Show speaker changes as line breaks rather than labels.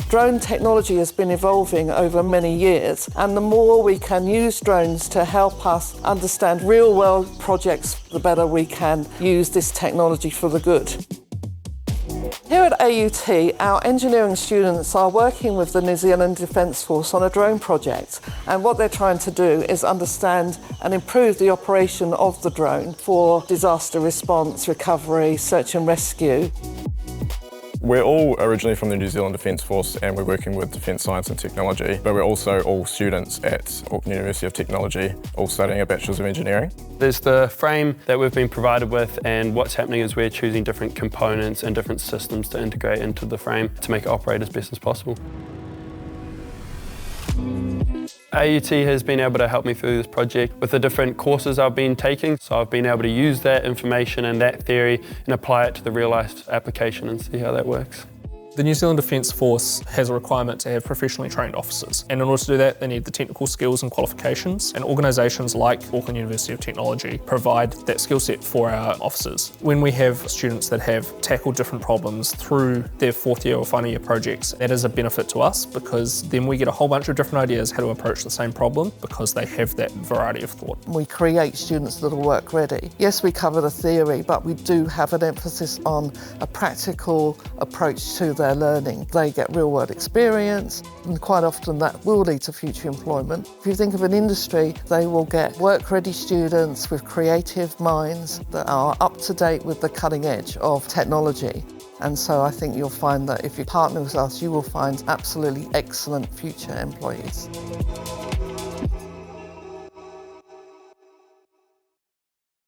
Drone technology has been evolving over many years, and the more we can use drones to help us understand real-world projects, the better we can use this technology for the good. Here at AUT, our engineering students are working with the New Zealand Defence Force on a drone project, and what they're trying to do is understand and improve the operation of the drone for disaster response, recovery, search and rescue.
We're all originally from the New Zealand Defence Force and we're working with Defence Science and Technology, but we're also all students at Auckland University of Technology, all studying a Bachelor's of Engineering.
There's the frame that we've been provided with, and what's happening is we're choosing different components and different systems to integrate into the frame to make it operate as best as possible. AUT has been able to help me through this project with the different courses I've been taking, so I've been able to use that information and that theory and apply it to the real-life application and see how that works.
The New Zealand Defence Force has a requirement to have professionally trained officers, and in order to do that they need the technical skills and qualifications, and organisations like Auckland University of Technology provide that skill set for our officers. When we have students that have tackled different problems through their fourth year or final year projects, that is a benefit to us because then we get a whole bunch of different ideas how to approach the same problem because they have that variety of thought.
We create students that are work ready. Yes, we cover the theory, but we do have an emphasis on a practical approach to their learning. They get real-world experience, and quite often that will lead to future employment. If you think of an industry, they will get work-ready students with creative minds that are up to date with the cutting edge of technology. And so I think you'll find that if you partner with us, you will find absolutely excellent future employees.